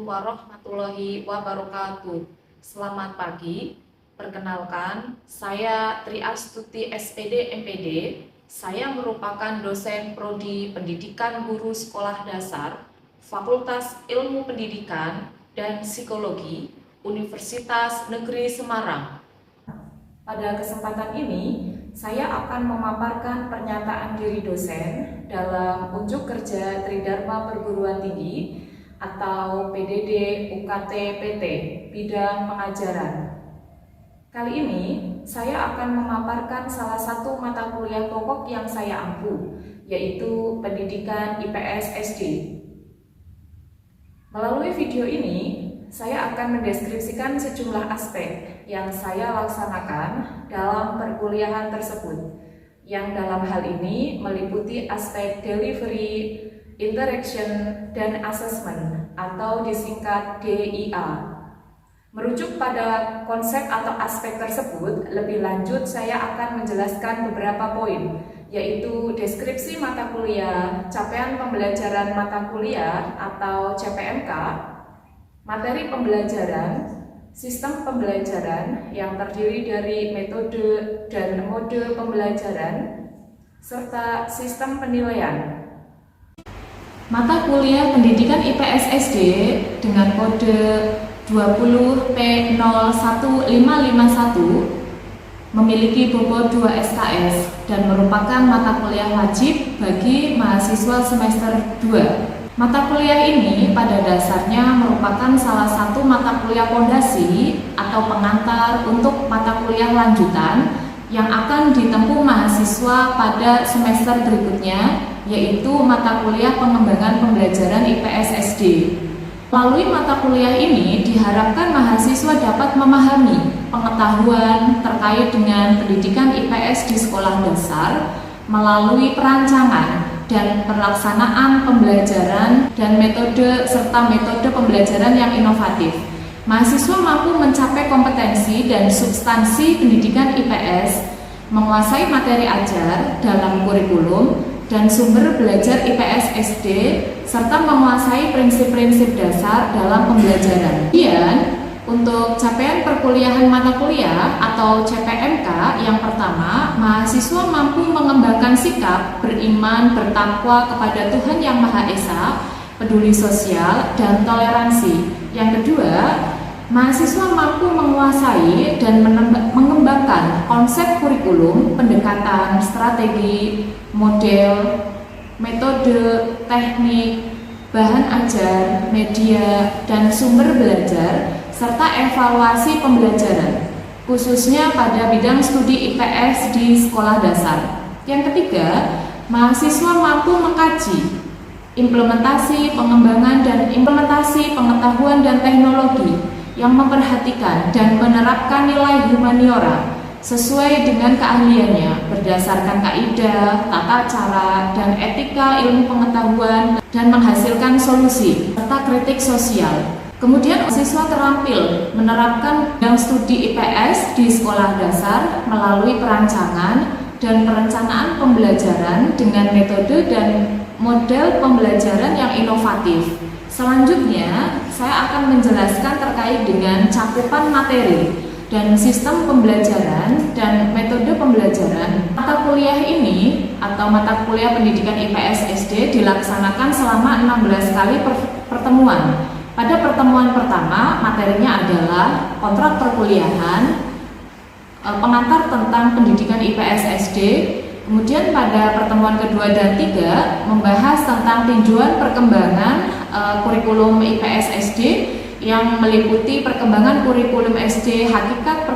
warahmatullahi wabarakatuh. Selamat pagi. Perkenalkan, saya Tri Astuti SPD MPD. Saya merupakan dosen Prodi Pendidikan Guru Sekolah Dasar, Fakultas Ilmu Pendidikan dan Psikologi, Universitas Negeri Semarang. Pada kesempatan ini, saya akan memaparkan pernyataan diri dosen dalam unjuk kerja Tridharma Perguruan Tinggi atau PDD UKT PT bidang pengajaran. Kali ini saya akan memaparkan salah satu mata kuliah pokok yang saya ampu, yaitu Pendidikan IPS SD. Melalui video ini, saya akan mendeskripsikan sejumlah aspek yang saya laksanakan dalam perkuliahan tersebut, yang dalam hal ini meliputi aspek delivery, interaction, dan assessment atau disingkat DIA. Merujuk pada konsep atau aspek tersebut, lebih lanjut saya akan menjelaskan beberapa poin, yaitu deskripsi mata kuliah, capaian pembelajaran mata kuliah atau CPMK, materi pembelajaran, sistem pembelajaran yang terdiri dari metode dan mode pembelajaran, serta sistem penilaian. Mata kuliah Pendidikan IPS SD dengan kode 20P01551 memiliki bobot 2 SKS dan merupakan mata kuliah wajib bagi mahasiswa semester 2. Mata kuliah ini pada dasarnya merupakan salah satu mata kuliah fondasi atau pengantar untuk mata kuliah lanjutan yang akan ditempuh mahasiswa pada semester berikutnya, yaitu mata kuliah pengembangan pembelajaran IPS SD. Melalui mata kuliah ini diharapkan mahasiswa dapat memahami pengetahuan terkait dengan pendidikan IPS di sekolah dasar melalui perancangan dan pelaksanaan pembelajaran dan metode serta metode pembelajaran yang inovatif. Mahasiswa mampu mencapai kompetensi dan substansi pendidikan IPS, menguasai materi ajar dalam kurikulum dan sumber belajar IPS SD, serta menguasai prinsip-prinsip dasar dalam pembelajaran. Kemudian, untuk capaian perkuliahan mata kuliah atau CPMK, yang pertama, mahasiswa mampu mengembangkan sikap beriman, bertakwa kepada Tuhan Yang Maha Esa, peduli sosial, dan toleransi. Yang kedua, mahasiswa mampu menguasai dan mengembangkan konsep kurikulum, pendekatan, strategi, model, metode, teknik, bahan ajar, media, dan sumber belajar, serta evaluasi pembelajaran, khususnya pada bidang studi IPS di sekolah dasar. Yang ketiga, mahasiswa mampu mengkaji, implementasi, pengembangan, dan implementasi pengetahuan dan teknologi yang memperhatikan dan menerapkan nilai humaniora sesuai dengan keahliannya berdasarkan kaidah, tata cara, dan etika ilmu pengetahuan dan menghasilkan solusi serta kritik sosial. Kemudian siswa terampil menerapkan bidang studi IPS di sekolah dasar melalui perancangan dan perencanaan pembelajaran dengan metode dan model pembelajaran yang inovatif. Selanjutnya, saya akan menjelaskan terkait dengan cakupan materi dan sistem pembelajaran dan metode pembelajaran. Mata kuliah ini atau mata kuliah Pendidikan IPS SD dilaksanakan selama 16 kali pertemuan. Pada pertemuan pertama, materinya adalah kontrak perkuliahan, pengantar tentang pendidikan IPS SD. Kemudian pada pertemuan kedua dan tiga, membahas tentang tinjauan perkembangan kurikulum IPS SD yang meliputi perkembangan kurikulum SD, hakikat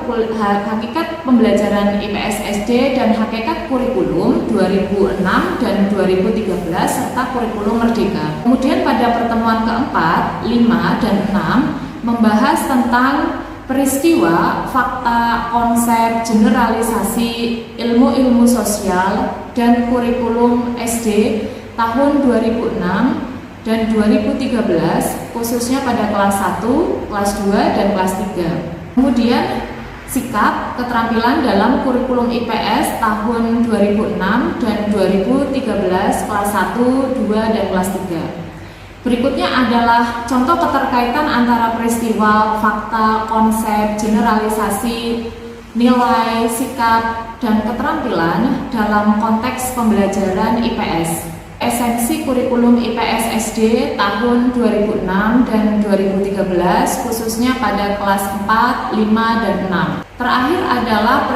pembelajaran IPS SD, dan hakikat kurikulum 2006 dan 2013 serta kurikulum merdeka. Kemudian pada pertemuan keempat, 5, dan 6 membahas tentang peristiwa, fakta, konsep, generalisasi, ilmu-ilmu sosial, dan kurikulum SD tahun 2006 dan 2013, khususnya pada kelas 1, kelas 2, dan kelas 3. Kemudian sikap keterampilan dalam kurikulum IPS tahun 2006 dan 2013, kelas 1, 2, dan kelas 3. Berikutnya adalah contoh keterkaitan antara peristiwa, fakta, konsep, generalisasi, nilai, sikap, dan keterampilan dalam konteks pembelajaran IPS. Esensi kurikulum IPS SD tahun 2006 dan 2013 khususnya pada kelas 4, 5, dan 6. Terakhir adalah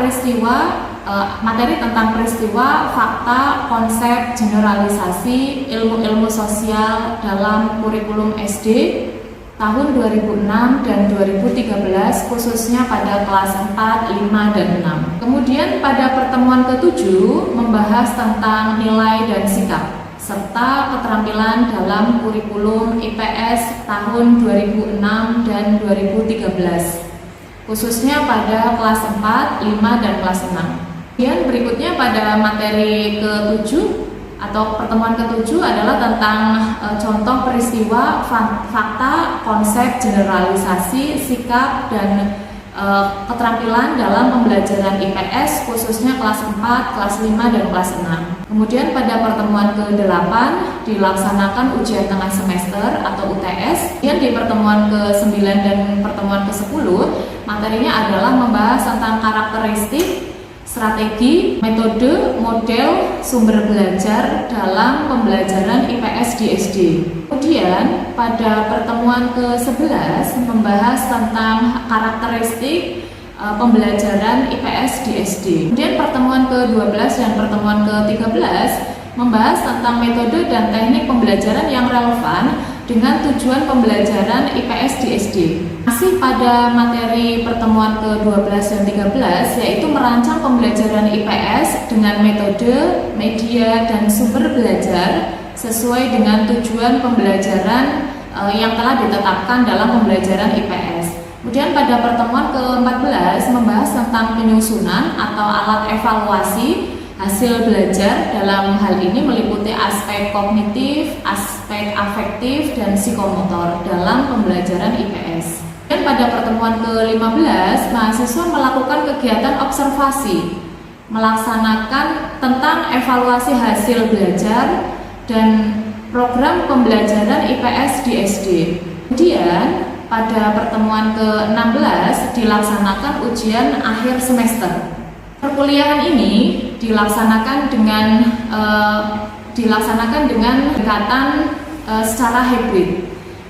materi tentang peristiwa, fakta, konsep, generalisasi, ilmu-ilmu sosial dalam kurikulum SD tahun 2006 dan 2013 khususnya pada kelas 4, 5, dan 6. Kemudian pada pertemuan ke-7 membahas tentang nilai dan sikap serta keterampilan dalam kurikulum IPS tahun 2006 dan 2013 khususnya pada kelas 4, 5, dan kelas 6. Kemudian berikutnya pada materi ke-7 atau pertemuan ke-7 adalah tentang contoh peristiwa, fakta, konsep, generalisasi, sikap, dan keterampilan dalam pembelajaran IPS khususnya kelas 4, kelas 5, dan kelas 6. Kemudian pada pertemuan ke-8 dilaksanakan ujian tengah semester atau UTS. Kemudian di pertemuan ke-9 dan pertemuan ke-10 materinya adalah membahas tentang karakteristik, strategi, metode, model, sumber belajar dalam pembelajaran IPS di SD. Kemudian pada pertemuan ke-11 membahas tentang karakteristik pembelajaran IPS di SD. Kemudian pertemuan ke-12 dan pertemuan ke-13 membahas tentang metode dan teknik pembelajaran yang relevan dengan tujuan pembelajaran IPS di SD. Masih pada materi pertemuan ke-12 dan 13 yaitu merancang pembelajaran IPS dengan metode, media, dan sumber belajar sesuai dengan tujuan pembelajaran yang telah ditetapkan dalam pembelajaran IPS. Kemudian pada pertemuan ke-14 membahas tentang penyusunan atau alat evaluasi hasil belajar. Dalam hal ini meliputi aspek kognitif, aspek afektif, dan psikomotor dalam pembelajaran IPS. Dan pada pertemuan ke-15 mahasiswa melakukan kegiatan observasi, melaksanakan tentang evaluasi hasil belajar dan program pembelajaran IPS di SD. Kemudian pada pertemuan ke-16 dilaksanakan ujian akhir semester. Perkuliahan ini dilaksanakan dengan pendekatan secara hybrid.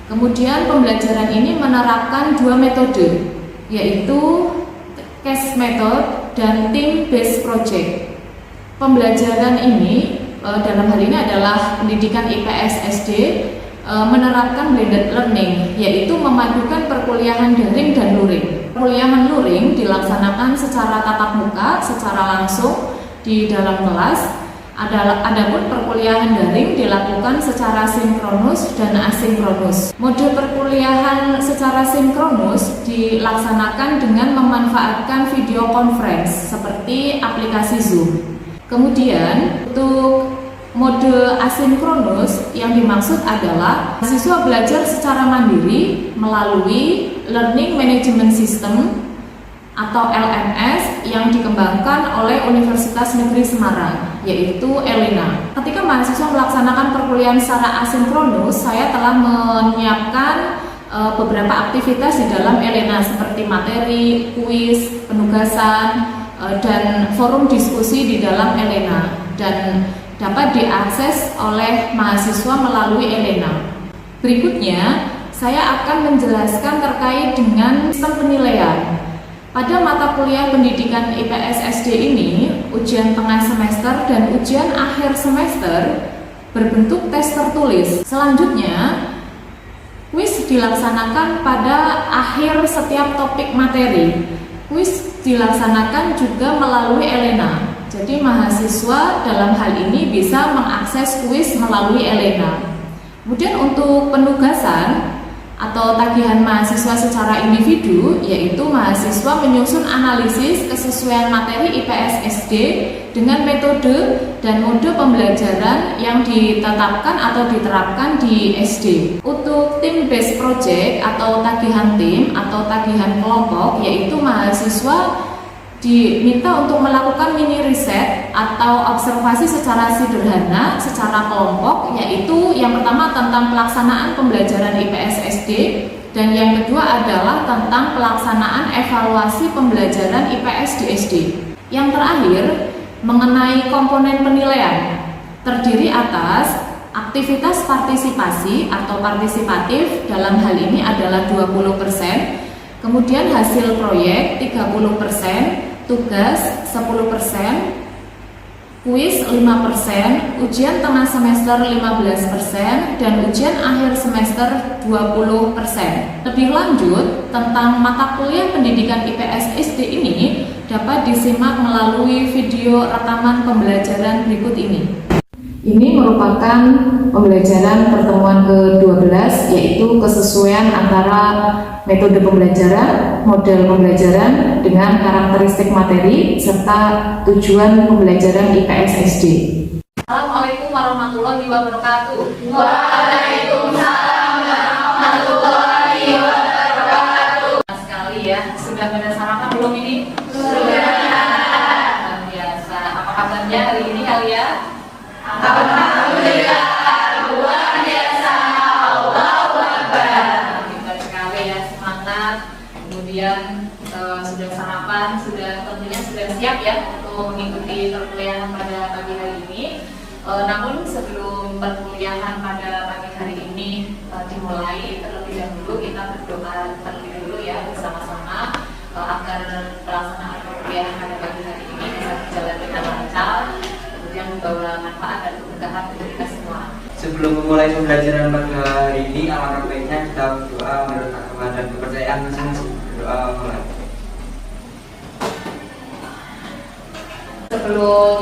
Kemudian pembelajaran ini menerapkan dua metode, yaitu case method dan team based project. Pembelajaran ini dalam hal ini adalah pendidikan IPS SD menerapkan blended learning, yaitu memadukan perkuliahan daring dan luring. Perkuliahan luring dilaksanakan secara tatap muka, secara langsung di dalam kelas. Adapun perkuliahan daring dilakukan secara sinkronus dan asinkronus. Mode perkuliahan secara sinkronus dilaksanakan dengan memanfaatkan video conference seperti aplikasi Zoom. Kemudian untuk mode asinkronus yang dimaksud adalah mahasiswa belajar secara mandiri melalui Learning Management System atau LMS yang dikembangkan oleh Universitas Negeri Semarang, yaitu ELENA. Ketika mahasiswa melaksanakan perkuliahan secara asinkronus, saya telah menyiapkan beberapa aktivitas di dalam ELENA seperti materi, kuis, penugasan, dan forum diskusi di dalam ELENA, dan dapat diakses oleh mahasiswa melalui ELENA. Berikutnya, saya akan menjelaskan terkait dengan sistem penilaian. Pada mata kuliah pendidikan IPS SD ini, ujian tengah semester dan ujian akhir semester berbentuk tes tertulis. Selanjutnya, kuis dilaksanakan pada akhir setiap topik materi. Kuis dilaksanakan juga melalui ELENA. Jadi mahasiswa dalam hal ini bisa mengakses kuis melalui ELENA. Kemudian untuk penugasan atau tagihan mahasiswa secara individu, yaitu mahasiswa menyusun analisis kesesuaian materi IPS SD dengan metode dan mode pembelajaran yang ditetapkan atau diterapkan di SD. Untuk team based project atau tagihan tim atau tagihan kelompok, yaitu mahasiswa diminta untuk melakukan mini riset atau observasi secara sederhana, secara kelompok, yaitu yang pertama tentang pelaksanaan pembelajaran IPS SD dan yang kedua adalah tentang pelaksanaan evaluasi pembelajaran IPS di SD. Yang terakhir mengenai komponen penilaian, terdiri atas aktivitas partisipasi atau partisipatif, dalam hal ini adalah 20%, kemudian hasil proyek 30%, tugas 10%, kuis 5%, ujian tengah semester 15%, dan ujian akhir semester 20%. Lebih lanjut, tentang mata kuliah pendidikan IPS SD ini dapat disimak melalui video rekaman pembelajaran berikut ini. Ini merupakan pembelajaran pertemuan ke-12, yaitu kesesuaian antara metode pembelajaran, model pembelajaran dengan karakteristik materi, serta tujuan pembelajaran IPS SD. Assalamualaikum warahmatullahi wabarakatuh. Waalaikumsalam warahmatullahi wabarakatuh. Sekali ya, sudah pada sarapan belum ini? Sudah. Luar biasa. Apa kabarnya hari ini kalian? Alhamdulillah, luar biasa. Allahu Akbar. Hebat sekali ya, semangat. Kemudian sudah sarapan, tentunya sudah siap ya untuk mengikuti perkuliahan pada pagi hari ini. Namun sebelum perkuliahan pada pagi hari ini dimulai, terlebih dahulu kita berdoa terlebih dulu ya bersama-sama agar pelaksanaan perkuliahan pada pagi hari ini bisa berjalan dengan lancar, kemudian membawa manfaat dan keberkahan untuk kita semua. Sebelum memulai pembelajaran pada hari ini, alangkah baiknya kita berdoa menurut agama dan kepercayaan masing-masing. Berdoa mulai. Sebelum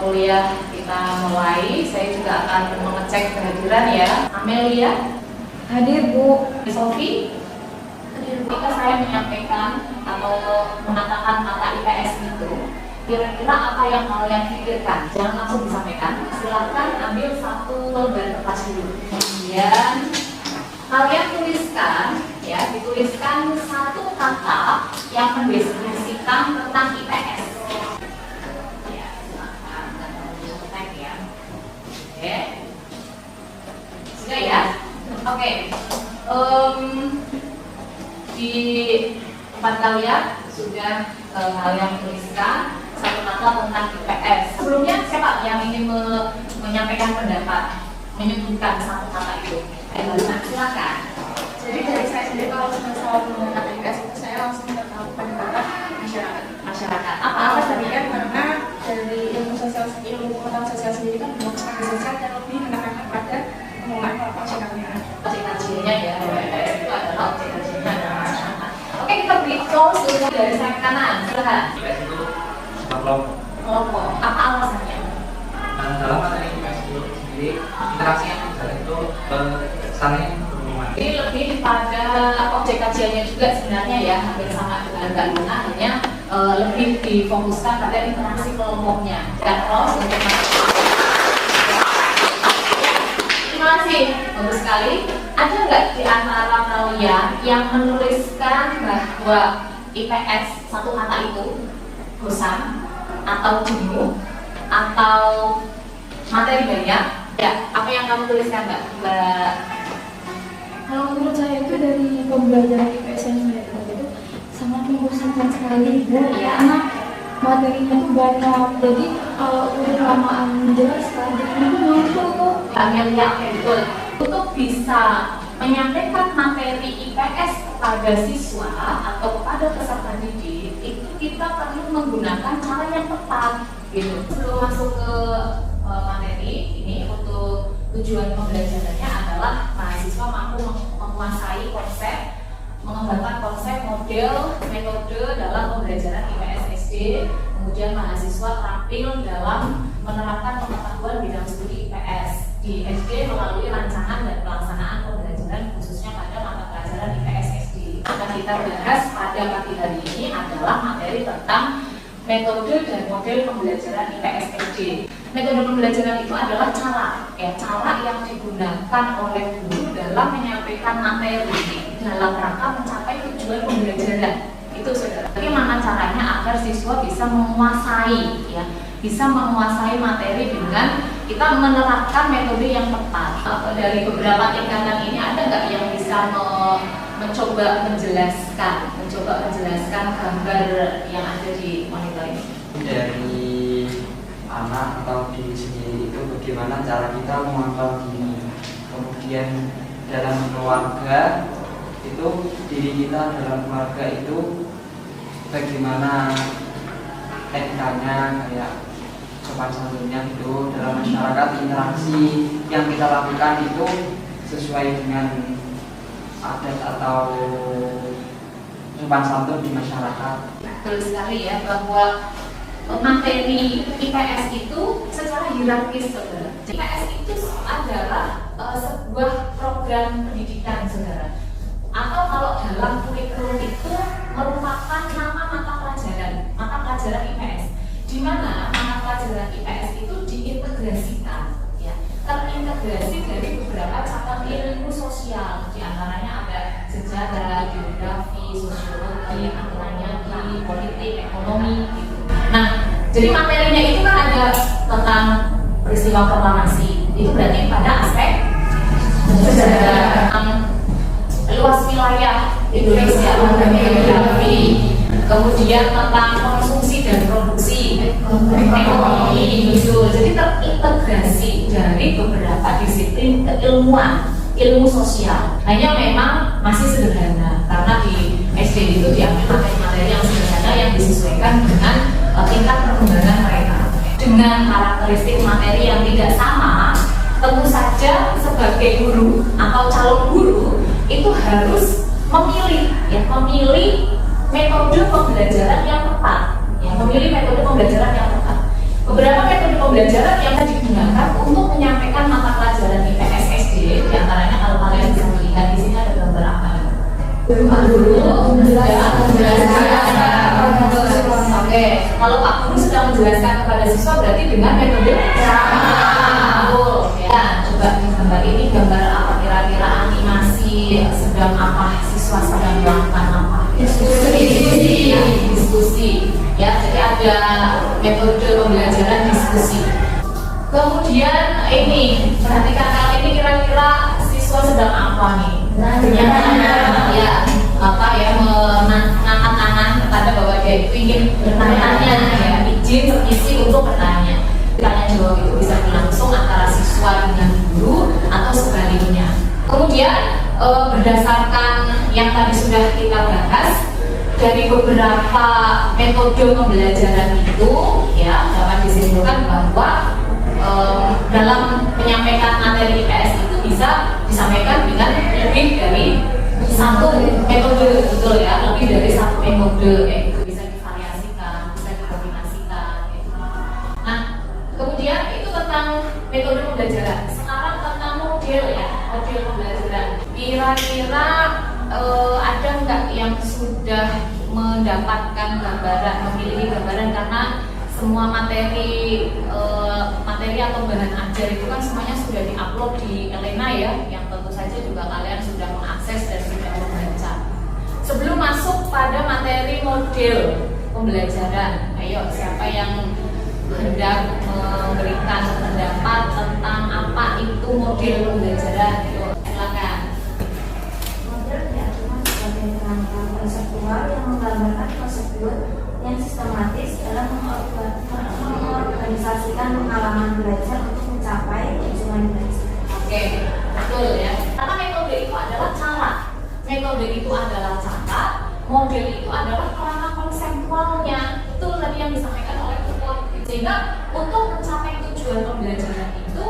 kuliah kita mulai, saya juga akan mengecek kehadiran ya. Amelia, Hadir, Bu. Sofi, ketika saya menyampaikan atau mengatakan kata IPS itu, kira-kira apa yang kalian pikirkan? Jangan langsung disampaikan. Silakan ambil satu lembar kertas dulu. Kemudian kalian tuliskan, ya, dituliskan satu kata yang mendeskripsikan tentang IPS. Ya, silakan. Tag ya. Oke. Sudah ya? Oke. Di tempat kalian sudah kalian tuliskan satu kata tentang IPS. Sebelumnya siapa yang ingin menyampaikan pendapat, menyebutkan satu kata itu? Silakan. Jadi dari saya sendiri kalau misalnya menggunakan IPS itu saya langsung tertarik pada masyarakat. Apa Tadi kan karena dari ilmu pengetahuan sosial sendiri kan belum sangat sosial dan lebih menekankan pada penggunaan masyarakatnya. objek kajiannya ya, IPS itu adalah objek kajiannya adalah masyarakat. Oke, kita beri applause dulu dari sayap kanan. Silakan. IPS itu Kelompok. Apa alasannya? dalam materi IPS itu sendiri, interaksi yang terjadi itu saling berhubungan. Ini lebih pada objek kajiannya juga sebenarnya ya, hampir sama dengan Mbak Luna, hanya lebih difokuskan pada interaksi kelompoknya. Dan applause untuk terima kasih, bagus sekali. Ada nggak di antara kalian yang menuliskan bahwa IPS satu kata itu bosan atau jenuh atau materi banyak? Ya, apa yang kamu tuliskan Mbak? Kalau menurut saya itu dari pembelajaran IPS yang saya dapat itu sangat membosankan sekali, Bu. Iya. Karena materinya tuh banyak, jadi kalau udah lamaan menjelaskan jadi itu ngantuk. Amelia, betul. Untuk bisa menyampaikan materi IPS kepada siswa atau kepada peserta didik, itu kita perlu menggunakan cara yang tepat, gitu. Sebelum masuk ke materi ini, untuk tujuan pembelajarannya adalah mahasiswa mampu menguasai konsep, mengembangkan konsep, model, metode dalam pembelajaran IPS SD. Kemudian mahasiswa terampil dalam menerapkan pengetahuan bidang studi IPS di SD melalui rancangan dan pelaksanaan pembelajaran khususnya pada mata pelajaran IPS SD. Akan kita bahas pada pagi hari ini adalah materi tentang metode dan model pembelajaran IPS SD. Metode pembelajaran itu adalah cara yang digunakan oleh guru dalam menyampaikan materi dalam rangka mencapai tujuan pembelajaran. Itu saudara. Bagaimana caranya agar bisa menguasai ya, bisa menguasai materi dengan kita menerapkan metode yang tepat. Dari beberapa tingkatan ini ada nggak yang bisa mencoba menjelaskan gambar yang ada di monitor ini? Dari anak atau diri sendiri itu bagaimana cara kita mengontrol diri, kemudian dalam keluarga itu diri kita dalam keluarga itu bagaimana etikanya, kayak sopan santunnya itu dalam masyarakat, interaksi yang kita lakukan itu sesuai dengan adat atau sopan santun di masyarakat. Betul sekali ya, bahwa materi IPS itu secara hierarkis saudara. IPS itu adalah sebuah program pendidikan saudara, atau kalau dalam kurikulum itu merupakan nama mata pelajaran IPS, di mana mata pelajaran IPS itu diintegrasikan ya, terintegrasi dari beberapa cabang ilmu sosial, di antaranya ada sejarah, geografi, sosiologi, antropologi, politik, ekonomi gitu. Nah, jadi materinya itu kan ada tentang peristiwa proklamasi, itu berarti pada aspek sejarah, luas wilayah Indonesia, geografi, kemudian tentang konsumsi dan produksi, ekonomi, gitu. Jadi terintegrasi dari beberapa disiplin keilmuan, ilmu sosial. Hanya memang masih sederhana karena di SD itu diambil materi-materi yang sederhana yang disesuaikan dengan tingkat perkembangan mereka. Dengan karakteristik materi yang tidak sama, tentu saja sebagai guru atau calon guru itu harus memilih metode pembelajaran yang tepat. Beberapa metode pembelajaran yang digunakan untuk menyampaikan mata pelajaran IPS SD, di antaranya kalau kalian bisa melihat di sini ada gambar apa? Oke, kalau Pak Guru sudah menjelaskan kepada siswa berarti dengan metode ceramah. Ya, coba di gambar ini gambar apa, kira-kira animasi sedang apa, siswa sedang melakukan apa? Diskusi. Ya, jadi ada metode pembelajaran diskusi. Kemudian ini, perhatikan kali ini kira-kira siswa sedang apa nih? Mengangkat tangan tanda bahwa dia itu ingin bertanya, ya, izin permisi untuk bertanya. Tanya jawab itu bisa berlangsung antara siswa dengan guru atau sebaliknya. Kemudian berdasarkan yang tadi sudah kita bahas, dari beberapa metode pembelajaran itu ya dapat disimpulkan bahwa dalam menyampaikan materi IPS itu bisa disampaikan dengan lebih dari satu metode, betul ya, lebih dari satu metode, itu bisa divariasikan, bisa dikombinasikan gitu. Nah, kemudian itu tentang metode pembelajaran. Sekarang tentang model ya, model pembelajaran. Kira-kira ada nggak yang sudah mendapatkan gambaran, memiliki gambaran, karena semua materi atau bahan ajar itu kan semuanya sudah diupload di Elena ya, yang tentu saja juga kalian sudah mengakses dan sudah membaca. Sebelum masuk pada materi model pembelajaran, ayo siapa yang hendak memberikan pendapat tentang apa itu model pembelajaran? Ayo, silakan. Model tidak cuma sebagai kerangka konseptual yang menggambarkan prosedur yang sistematis dalam mengorganisasikan pengalaman belajar untuk mencapai tujuan belajar. Oke, betul ya. Karena metode itu adalah cara, model itu adalah kerangka konseptualnya. Itu tadi yang disampaikan oleh Tutor. Sehingga untuk mencapai tujuan pembelajaran itu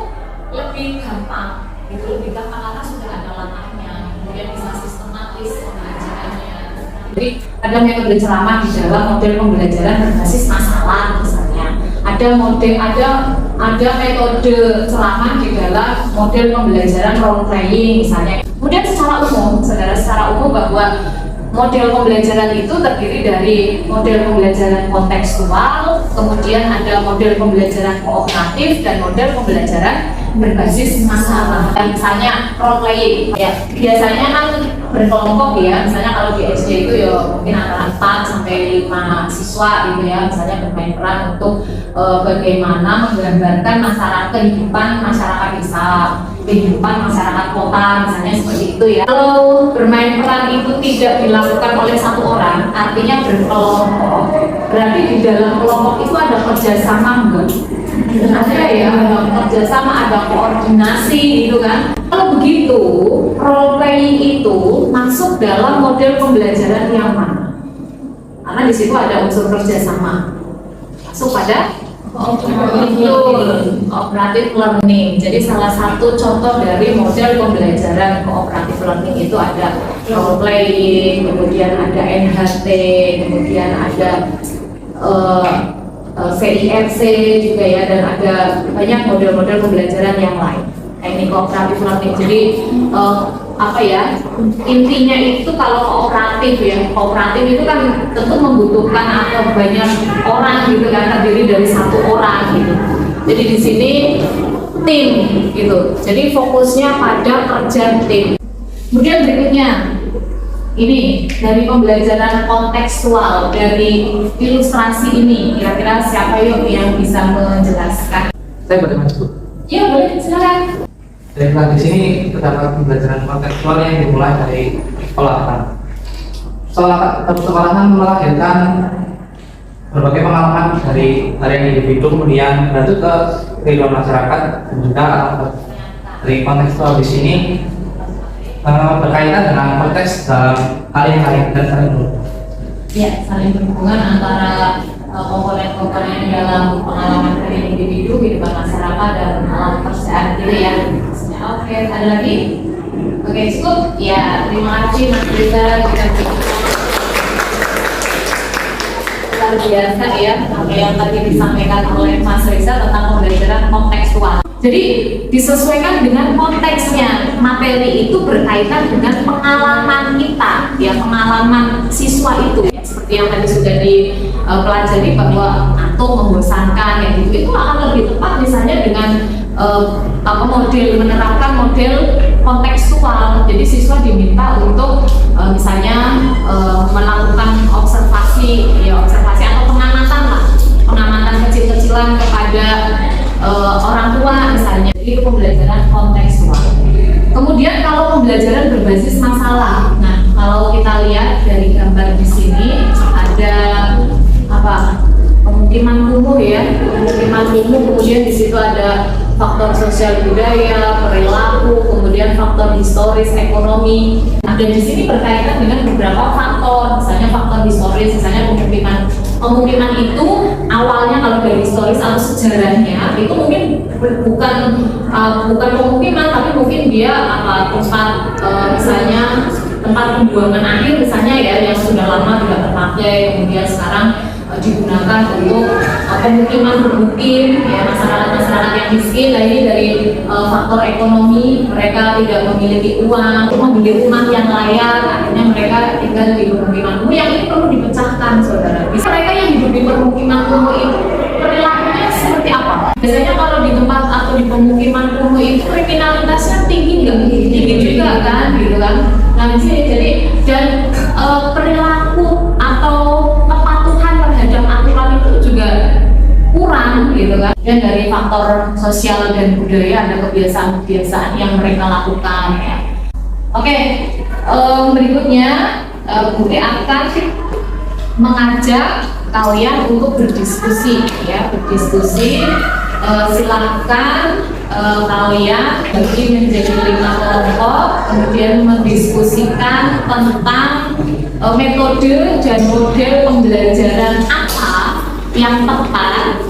lebih gampang, karena sudah ada langkahnya, kemudian bisa sistematis pembelajarannya. Jadi ada metode ceramah di dalam model pembelajaran berbasis masalah misalnya. Ada metode ceramah di dalam model pembelajaran role playing misalnya. Kemudian secara umum bahwa model pembelajaran itu terdiri dari model pembelajaran kontekstual, kemudian ada model pembelajaran kooperatif dan model pembelajaran berbasis masalah. Misalnya role playing, ya biasanya kan berkelompok ya, misalnya kalau di SD itu ya mungkin antara 4 sampai 5 siswa gitu ya, misalnya bermain peran untuk bagaimana menggambarkan kehidupan masyarakat desa, kehidupan masyarakat kota, misalnya seperti itu ya. Kalau bermain peran itu tidak dilakukan oleh satu orang, artinya berkelompok, berarti di dalam kelompok itu ada kerjasama enggak? Ada ya, ada kerjasama, ada koordinasi gitu kan. Kalau begitu, role playing itu masuk dalam model pembelajaran yang mana? Karena di situ ada unsur kerjasama. Masuk pada cooperative learning. Jadi salah satu contoh dari model pembelajaran cooperative learning itu ada role playing, kemudian ada NHT, kemudian ada CIRC juga ya, dan ada banyak model-model pembelajaran yang lain. Ini cooperative learning. Jadi apa ya, intinya itu kalau kooperatif ya, kooperatif itu kan tentu membutuhkan atau banyak orang gitu kan, terdiri dari satu orang gitu. Jadi di sini tim gitu. Jadi fokusnya pada kerja tim. Kemudian berikutnya ini dari pembelajaran kontekstual, dari ilustrasi ini, kira-kira siapa yuk yang bisa menjelaskan? Saya boleh maju? Ya boleh, silakan. Dari di sini terdapat pembelajaran kontekstual yang dimulai dari sekolahan. Sekolahan melahirkan berbagai pengalaman dari individu, kemudian berlanjut ke kehidupan masyarakat, dan juga dari kontekstual di sini berkaitan dengan konteks dalam hal yang lain dan saling berhubungan. Ya, saling berhubungan antara komponen-komponen dalam pengalaman dari individu, kehidupan masyarakat, dan alam pekerjaan gitu ya. Oke, ada lagi? Oke, cukup? Ya, terima kasih Mas Reza. Luar biasa ya, apa yang tadi disampaikan oleh Mas Reza tentang pembelajaran kontekstual. Jadi disesuaikan dengan konteksnya. Materi itu berkaitan dengan pengalaman kita, ya, pengalaman siswa itu. Ya, seperti yang tadi sudah dipelajari bahwa atau membosankan ya gitu, itu akan lebih tepat misalnya dengan menerapkan model kontekstual. Jadi siswa diminta untuk misalnya melakukan observasi atau pengamatan kecil-kecilan kepada orang tua misalnya. Jadi itu pembelajaran kontekstual. Kemudian kalau pembelajaran berbasis masalah, nah kalau kita lihat dari gambar di sini ada apa? Pemukiman kumuh ya, pemukiman kumuh, kemudian di situ ada faktor sosial budaya, perilaku, kemudian faktor historis, ekonomi. Nah, dan di sini berkaitan dengan beberapa faktor, misalnya faktor historis, misalnya pemukiman itu awalnya kalau dari historis atau sejarahnya itu mungkin bukan pemukiman, tapi mungkin dia tempat misalnya tempat pembuangan akhir misalnya ya, yang sudah lama tidak terpakai, kemudian sekarang digunakan untuk pemukiman bermukim ya, masyarakat yang miskin. Nah ini dari faktor ekonomi, mereka tidak memiliki uang untuk membeli rumah yang layak, akhirnya mereka tinggal di pemukiman kumuh. Yang ini perlu dipecahkan saudara. Bisa mereka yang hidup di permukiman kumuh itu perilakunya seperti apa? Biasanya kalau di tempat atau di pemukiman kumuh itu kriminalitasnya tinggi nggak? Tinggi juga kan, gitu kan? Nah di sini jadi dan perilaku atau kepatuhan terhadap aturan itu juga kurang gitu kan. Dan dari faktor sosial dan budaya ada kebiasaan-kebiasaan yang mereka lakukan ya. Oke, berikutnya Budi akan mengajak kalian untuk berdiskusi ya, berdiskusi. Silahkan kalian bagi menjadi 5 kelompok, kemudian mendiskusikan tentang metode dan model pembelajaran apa yang tepat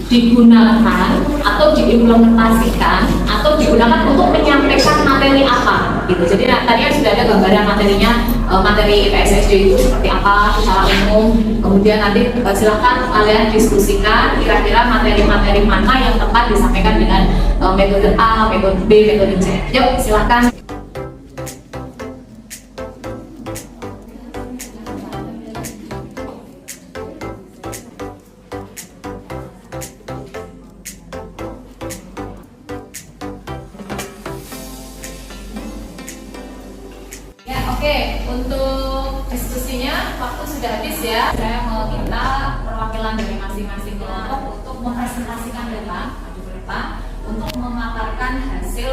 digunakan atau diimplementasikan atau digunakan untuk menyampaikan materi apa gitu. Jadi tadi kan sudah ada gambaran materinya, materi PSSD itu seperti apa secara umum. Kemudian nanti silahkan kalian diskusikan kira-kira materi-materi mana yang tepat disampaikan dengan metode A, metode B, metode C. Yuk silahkan. Oke, untuk diskusinya waktu sudah habis ya. Saya meminta perwakilan dari masing-masing kelompok untuk mempresentasikan data untuk memaparkan hasil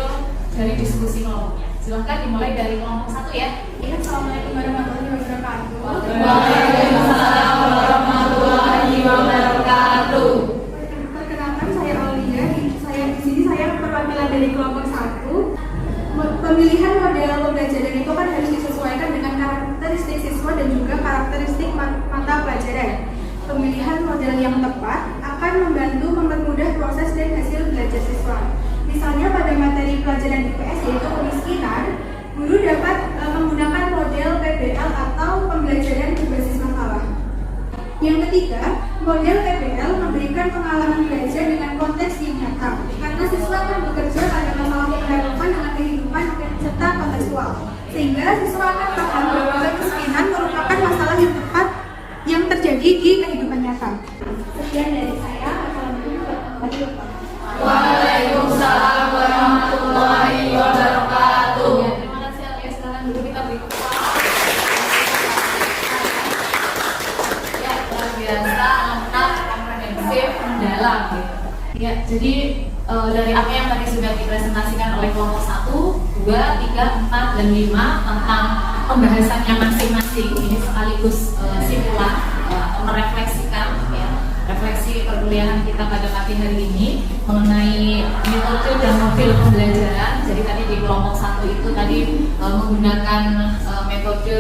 dari diskusi kelompoknya. Silahkan dimulai dari kelompok 1 ya. Assalamualaikum warahmatullahi wabarakatuh. Waalaikumsalam warahmatullahi wabarakatuh. Perkenalkan, saya Aulia. Di sini saya perwakilan dari kelompok 1. Pemilihan model pembelajaran itu kan harus disesuaikan dengan karakteristik siswa dan juga karakteristik mata pelajaran. Pemilihan model yang tepat akan membantu mempermudah proses dan hasil belajar siswa. Misalnya pada materi pelajaran IPS yaitu kemiskinan, guru dapat menggunakan model PBL atau pembelajaran berbasis masalah. Yang ketiga, model PBL memberikan pengalaman belajar dengan konteks yang nyata, karena siswa akan bekerja pada masalah yang relevan dengan kehidupan serta kontekstual, sehingga siswa akan paham bahwa kemiskinan merupakan masalah yang tepat yang terjadi di kehidupan nyata. Sekian dari saya. Assalamualaikum warahmatullahi wabarakatuh. Waalaikumsalam warahmatullahi wabarakatuh. Ya, terima kasih Alia. Sekarang dulu kita beri kepala. Ya, luar biasa, lengkap, komprehensif, mendalam gitu. Ya, jadi dari apa yang tadi sudah dipresentasikan oleh kelompok 1, 2, 3, 4, dan 5 tentang pembahasannya masing-masing, ini sekaligus simpulan atau merefleksikan ya, refleksi perkuliahan kita pada pagi hari ini mengenai metode dan model pembelajaran. Jadi tadi di kelompok 1 itu tadi menggunakan metode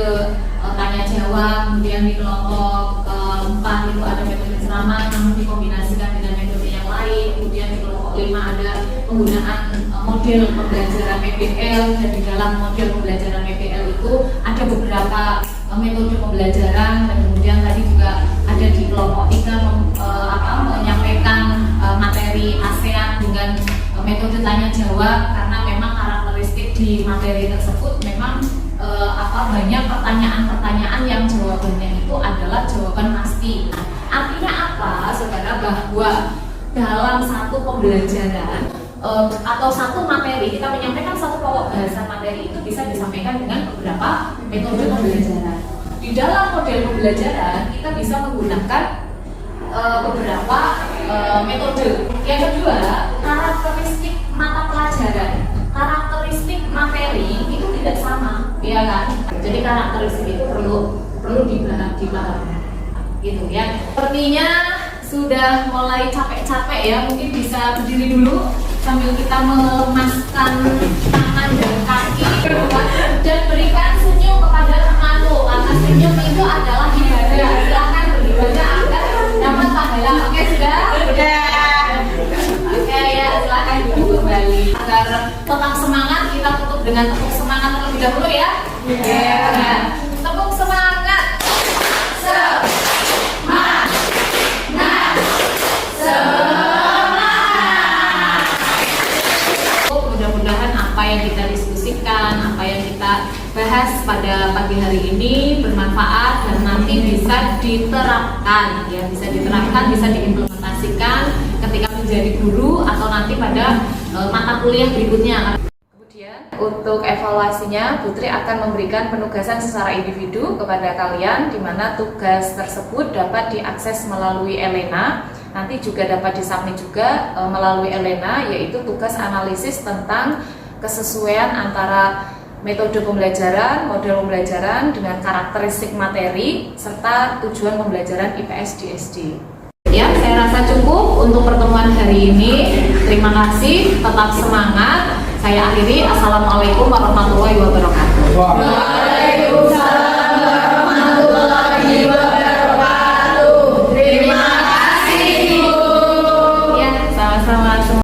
tanya jawab, kemudian di kelompok 4 itu ada metode ceramah namun dikombinasikan dengan metode yang lain, kemudian di kelompok 5 ada penggunaan model pembelajaran PBL, dan di dalam model pembelajaran PBL itu ada beberapa metode pembelajaran, dan kemudian tadi juga ada di kelompok 3 menyampaikan materi ASEAN dengan metode tanya jawab, karena memang karakteristik di materi tersebut memang banyak pertanyaan-pertanyaan yang jawabannya itu adalah jawaban pasti. Artinya apa, saudara, bahwa dalam satu pembelajaran atau satu materi, kita menyampaikan satu pokok bahasan materi itu bisa disampaikan dengan beberapa metode pembelajaran. Di dalam model pembelajaran kita bisa menggunakan beberapa metode. Yang kedua, karakteristik mata pelajaran, karakteristik materi itu tidak sama, ya kan? Jadi karakteristik itu perlu dipahami, gitu ya. Sepertinya sudah mulai capek-capek ya, mungkin bisa berdiri dulu sambil kita melemaskan tangan dan kaki dan berikan senyum kepada temanmu, karena senyum itu adalah ibadah. Silakan beribadah agar dapat pahala. Oke, sudah? Oke ya, silakan duduk kembali agar tetap semangat. Kita tutup dengan tepuk semangat terlebih dahulu ya. Tepuk semangat. Mudah-mudahan apa yang kita diskusikan, apa yang kita bahas pada pagi hari ini bermanfaat dan nanti bisa diterapkan, ya, bisa diterapkan, bisa diimplementasikan ketika menjadi guru atau nanti pada mata kuliah berikutnya. Kemudian untuk evaluasinya, Putri akan memberikan penugasan secara individu kepada kalian, di mana tugas tersebut dapat diakses melalui Elena. Nanti juga dapat disubmit juga melalui Elena, yaitu tugas analisis tentang kesesuaian antara metode pembelajaran, model pembelajaran dengan karakteristik materi serta tujuan pembelajaran IPS di SD. Ya, saya rasa cukup untuk pertemuan hari ini. Terima kasih, tetap semangat. Saya akhiri. Assalamualaikum warahmatullahi wabarakatuh.